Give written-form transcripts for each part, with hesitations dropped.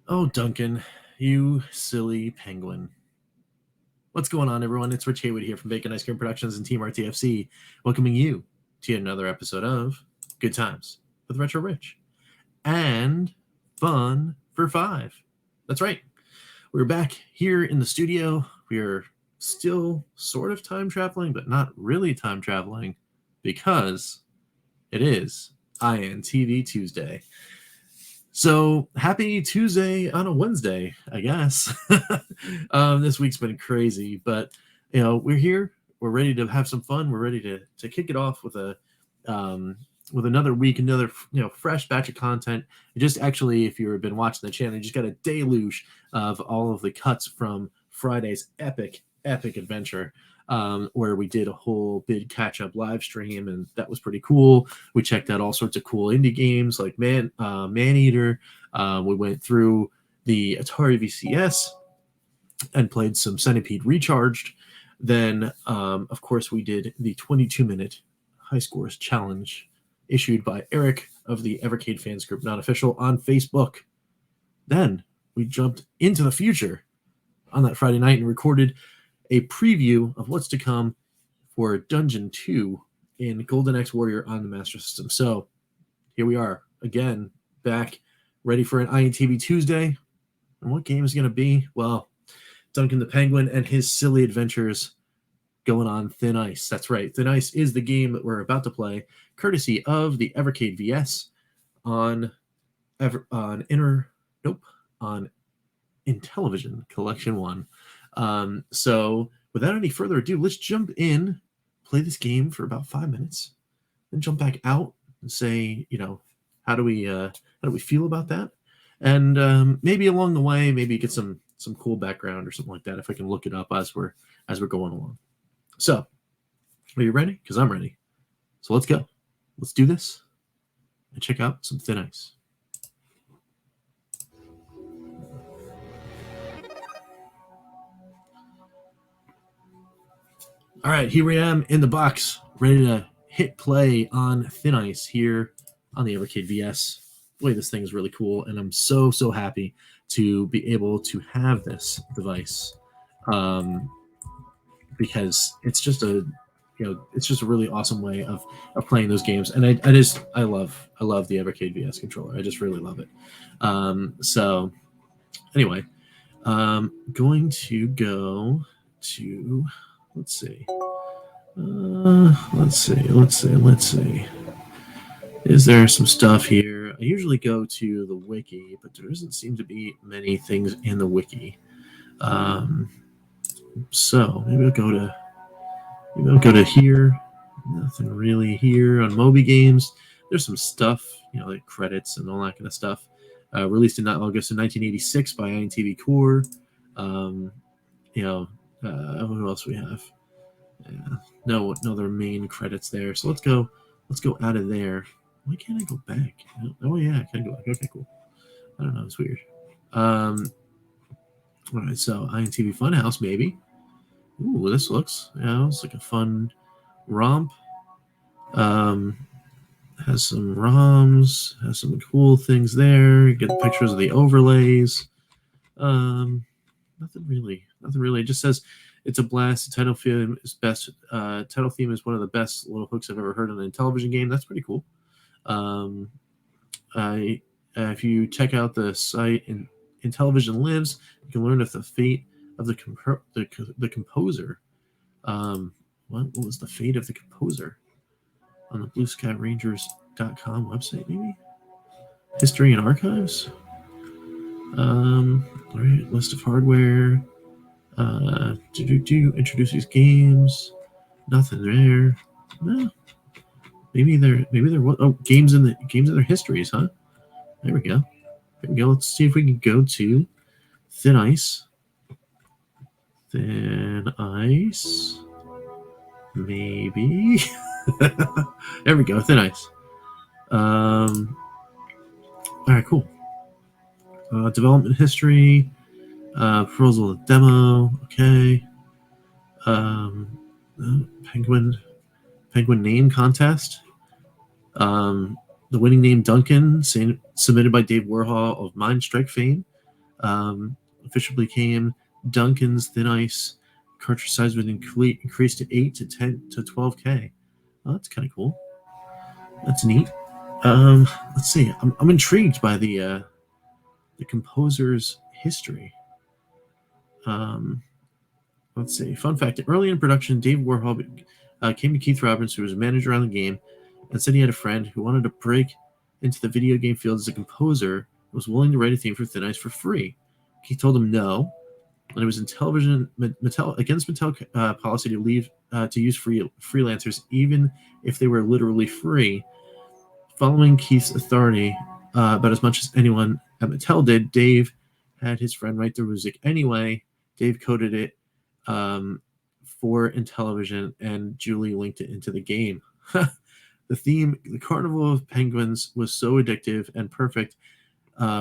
Oh, Duncan, you silly penguin. What's going on, everyone? It's Rich Haywood here from Bacon Ice Cream Productions and Team RTFC, welcoming you to yet another episode of Good Times with Retro Rich and Fun for Five. That's right. We're back here in the studio. We are still sort of time traveling, but not really time traveling because it is INTV Tuesday. So happy Tuesday on a Wednesday, I guess. This week's been crazy, but we're here. We're ready to have some fun. We're ready to kick it off with another week, another fresh batch of content. Just actually, if you've been watching the channel, you just got a deluge of all of the cuts from Friday's epic adventure. Where we did a whole big catch-up live stream, and that was pretty cool. We checked out all sorts of cool indie games like Maneater. We went through the Atari VCS and played some Centipede Recharged. Then, of course, we did the 22-minute high scores challenge issued by Eric of the Evercade fans group, not official, on Facebook. Then we jumped into the future on that Friday night and recorded a preview of what's to come for Dungeon 2 in Golden Axe Warrior on the Master System. So here we are again, back, ready for an INTV Tuesday. And what game is going to be? Well, Duncan the Penguin and his silly adventures going on Thin Ice. That's right. Thin Ice is the game that we're about to play, courtesy of the Evercade VS on Intellivision Collection 1. So without any further ado, let's jump in, play this game for about 5 minutes, then jump back out and say, how do we feel about that? And maybe along the way, maybe get some cool background or something like that if I can look it up as we're going along. So, are you ready? Because I'm ready. So let's go. Let's do this and check out some Thin Ice. All right, here we am in the box, ready to hit play on Thin Ice here on the Evercade VS. Boy, this thing is really cool, and I'm so happy to be able to have this device, because it's just a really awesome way of playing those games, and I love the Evercade VS controller. I just really love it. So anyway, going to go to. Let's see. Is there some stuff here? I usually go to the wiki, but there doesn't seem to be many things in the wiki. So maybe I'll go to here. Nothing really here on Moby Games. There's some stuff, like credits and all that kind of stuff. Released in August of 1986 by INTV Core. What else we have? No other main credits there. So let's go out of there. Why can't I go back? Oh yeah, I can go back. Okay, cool. I don't know, it's weird. All right, so INTV Funhouse maybe. Ooh, this looks it's like a fun romp. Has some ROMs, has some cool things there. You get pictures of the overlays. Nothing really. It just says it's a blast. The title theme is best. Title theme is one of the best little hooks I've ever heard on an Intellivision game. That's pretty cool. If you check out the site Intellivision Lives, you can learn of the fate of the composer. What was the fate of the composer on the BlueSkyRangers.com website? Maybe history and archives. All right, list of hardware. Introduce these games. Nothing there. No. Maybe there was games in their histories, huh? There we go. Let's see if we can go to Thin Ice. Maybe. There we go. Thin Ice. All right, cool. Development history. Proposal demo. Okay. Penguin name contest. The winning name Duncan, submitted by Dave Warhol of Mind Strike fame. Officially became Duncan's Thin Ice. Cartridge size would increase to 8 to 10 to 12K. Oh, that's kind of cool. That's neat. Let's see. I'm intrigued by the composer's history. Let's see. Fun fact: early in production, Dave Warhol came to Keith Roberts, who was a manager on the game, and said he had a friend who wanted to break into the video game field as a composer and was willing to write a theme for Thin Ice for free. Keith told him no, and it was against Mattel policy to use freelancers, even if they were literally free. Following Keith's authority about as much as anyone at Mattel did, Dave had his friend write the music anyway. Dave coded it for Intellivision, and Julie linked it into the game. The theme, the Carnival of Penguins, was so addictive and perfect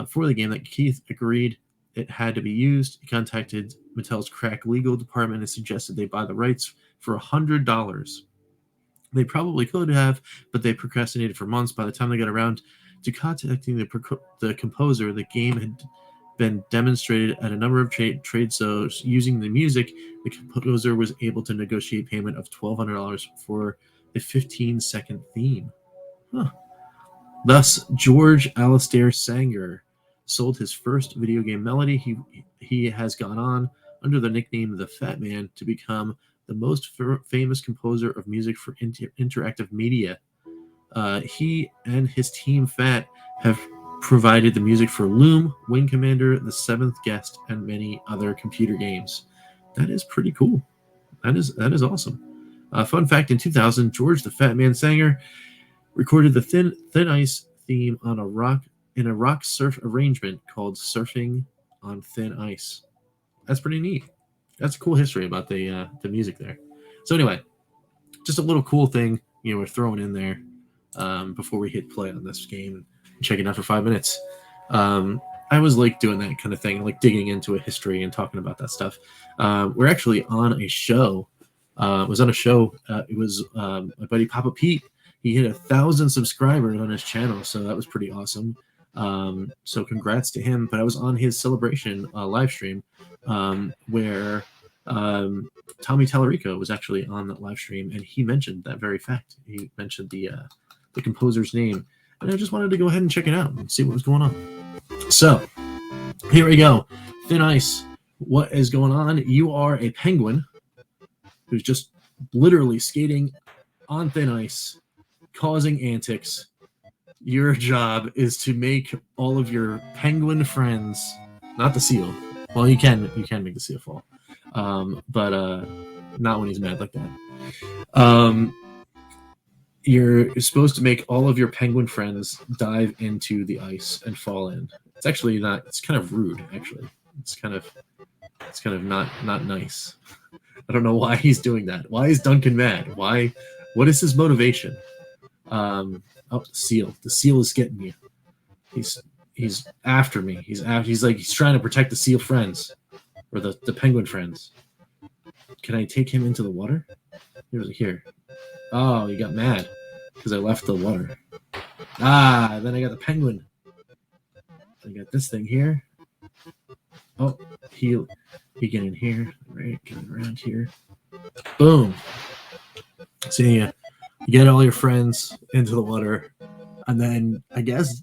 for the game that Keith agreed it had to be used. He contacted Mattel's crack legal department and suggested they buy the rights for $100. They probably could have, but they procrastinated for months. By the time they got around to contacting the composer, the game had been demonstrated at a number of trade shows. Using the music, the composer was able to negotiate payment of $1,200 for the 15-second theme. Huh. Thus, George Alastair Sanger sold his first video game melody. He has gone on under the nickname The Fat Man to become the most famous composer of music for interactive media. He and his team Fat have provided the music for Loom, Wing Commander, The Seventh Guest, and many other computer games. That is pretty cool. That is awesome. Fun fact: in 2000, George the Fat Man Sanger recorded the Thin Ice theme on a rock surf arrangement called "Surfing on Thin Ice." That's pretty neat. That's a cool history about the music there. So anyway, just a little cool thing we're throwing in there before we hit play on this game and check it out for 5 minutes. I always like doing that kind of thing, like digging into a history and talking about that stuff. We're actually on a show. It was my buddy Papa Pete. He hit 1,000 subscribers on his channel, so that was pretty awesome. So congrats to him. But I was on his celebration live stream where Tommy Tallarico was actually on that live stream, and he mentioned that very fact. He mentioned the composer's name, and I just wanted to go ahead and check it out and see what was going on. So here we go. Thin Ice. What is going on? You are a penguin who's just literally skating on thin ice, causing antics. Your job is to make all of your penguin friends, not the seal. Well, you can make the seal fall, but not when he's mad like that. You're supposed to make all of your penguin friends dive into the ice and fall in. It's actually not. It's kind of rude. Actually, it's kind of not nice. I don't know why he's doing that. Why is Duncan mad? Why? What is his motivation? The seal. The seal is getting you. He's after me. He's trying to protect the seal friends, or the penguin friends. Can I take him into the water? Here. Oh, he got mad because I left the water. Then I got the penguin. I got this thing here. Oh, he get in here, right? Get around here. Boom. See ya. You get all your friends into the water, and then I guess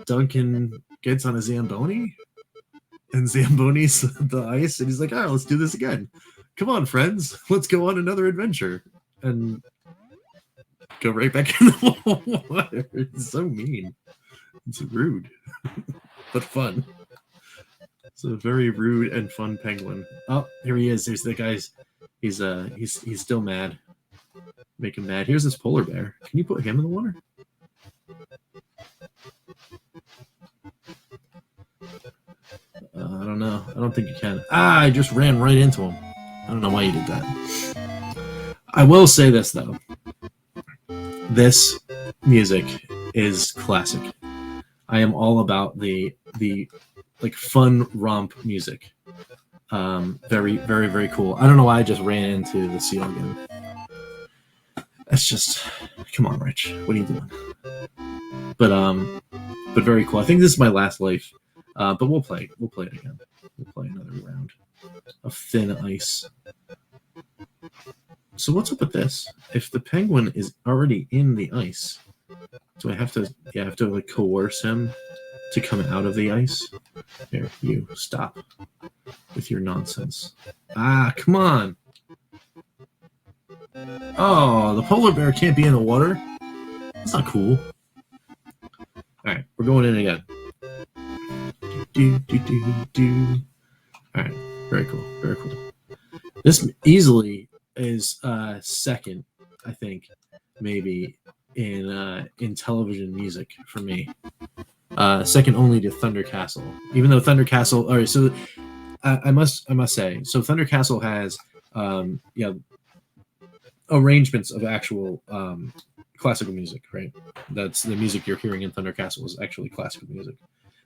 Duncan gets on a Zamboni and Zambonis the ice, and he's like, all right, let's do this again. Come on, friends. Let's go on another adventure. And go right back in the water. It's so mean. It's rude, but fun. It's a very rude and fun penguin. Oh, here he is. There's the guys. He's still mad. Make him mad. Here's this polar bear. Can you put him in the water? I don't know. I don't think you can. I just ran right into him. I don't know why you did that. I will say this, though. This music is classic. I am all about the like fun romp music. Very, very, very cool. I don't know why I just ran into the seal again. That's just, come on, Rich. What are you doing? But very cool. I think this is my last life But we'll play it again. We'll play another round of Thin Ice. So what's up with this? If the penguin is already in the ice, do I have to? Yeah, I have to like coerce him to come out of the ice. Here, you stop with your nonsense. Ah, come on. Oh, the polar bear can't be in the water. That's not cool. All right, we're going in again. All right, very cool, very cool. This easily is second, I think, maybe in television music for me. Second only to Thunder Castle. Even though Thunder Castle, all right, so I must say, so Thunder Castle has arrangements of actual classical music, right? That's the music you're hearing in Thunder Castle is actually classical music.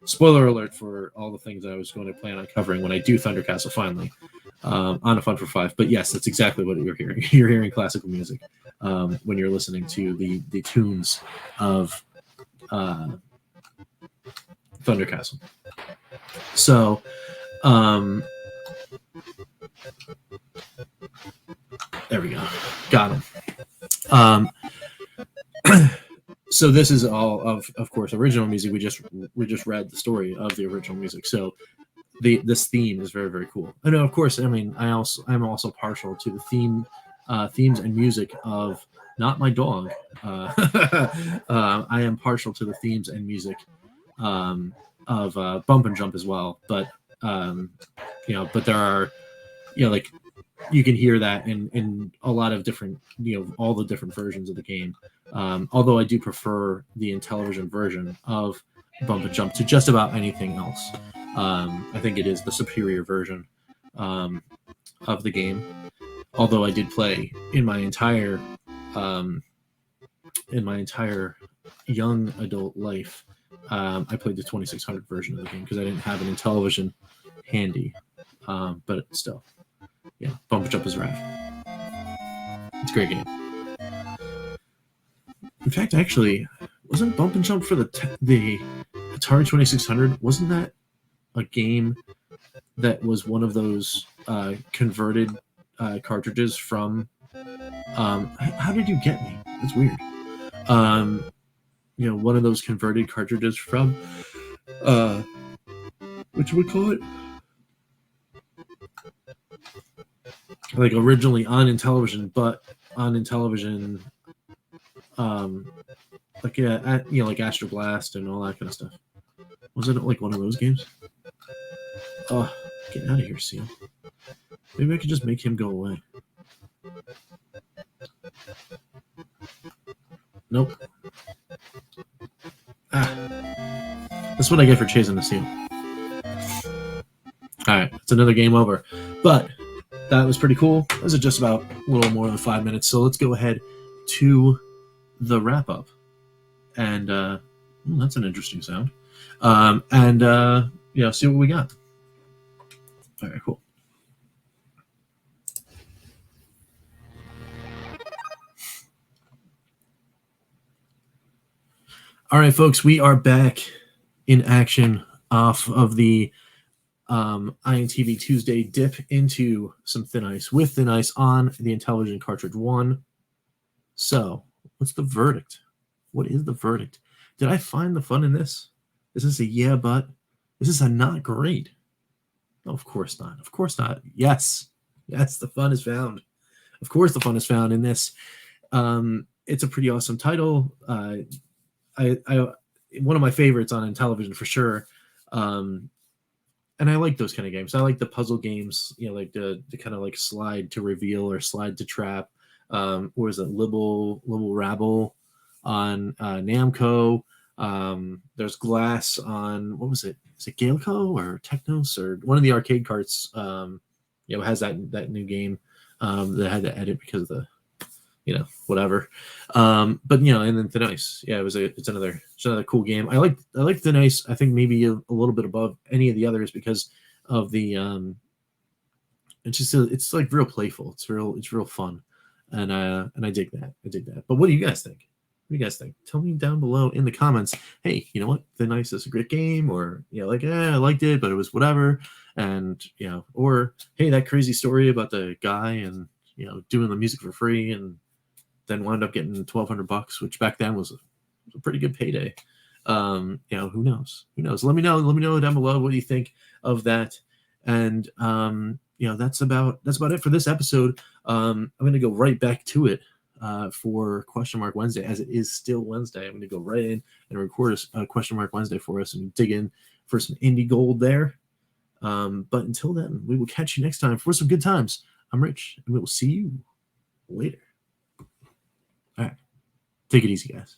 Spoiler alert for all the things that I was going to plan on covering when I do Thunder Castle finally on a Fun for Five. But yes, that's exactly what you're hearing. You're hearing classical music when you're listening to the tunes of Thunder Castle. So there we go. Got him. So this is all of course original music. We just read the story of the original music. So this theme is very, very cool. And of course, I mean, I'm also partial to the themes and music of not my dog. I am partial to the themes and music of Bump and Jump as well. But but there are like you can hear that in a lot of different all the different versions of the game. Although I do prefer the Intellivision version of Bump and Jump to just about anything else. I think it is the superior version of the game. Although I did play in my entire young adult life, I played the 2600 version of the game because I didn't have an Intellivision handy. But still, Bump and Jump is rad. It's a great game. In fact, actually, wasn't Bump and Jump for the Atari 2600? Wasn't that a game that was one of those converted cartridges from? How did you get me? That's weird. One of those converted cartridges from what you would call it? Like originally on Intellivision, but on Intellivision, like Astro Blast and all that kind of stuff. Wasn't it like one of those games? Oh, get out of here, Seal. Maybe I could just make him go away. Nope. That's what I get for chasing the Seal. Alright, it's another game over. But that was pretty cool. This is just about a little more than 5 minutes. So let's go ahead to the wrap up. And that's an interesting sound. See what we got. All right, cool. All right, folks, we are back in action off of the INTV Tuesday dip into some Thin Ice with Thin Ice on the Intellivision Cartridge 1. So, what's the verdict? What is the verdict? Did I find the fun in this? Is this a yeah, but? Is this a not great? No, of course not. Of course not. Yes, the fun is found. Of course, the fun is found in this. It's a pretty awesome title. I one of my favorites on Intellivision for sure. And I like those kind of games. I like the puzzle games, like the kind of like slide to reveal or slide to trap. Or is it Libble Rabble on Namco? There's Glass on, what was it? Is it Galeco or Technos or one of the arcade carts? Has that new game that I had to edit because of the, whatever. And then Thin Ice, it's another cool game. I like Thin Ice. I think maybe a little bit above any of the others because of the it's real playful. It's real fun, and I dig that. But what do you guys think? do you guys think? Tell me down below in the comments. Hey, you know what? The Nice is a great game, or like, I liked it, but it was whatever. And or hey, that crazy story about the guy and doing the music for free and then wound up getting $1,200, which back then was a pretty good payday. Who knows? Let me know down below what you think of that. And that's about it for this episode. I'm going to go right back to it for Question Mark Wednesday, as it is still Wednesday. I'm going to go right in and record a Question Mark Wednesday for us and dig in for some indie gold there. But until then, we will catch you next time for some good times. I'm Rich, and we will see you later. All right. Take it easy, guys.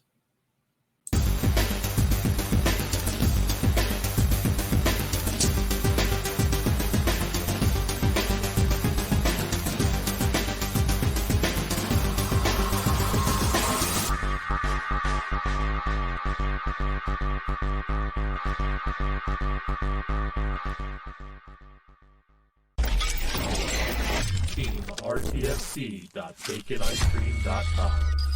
RTFC.baconicecream.com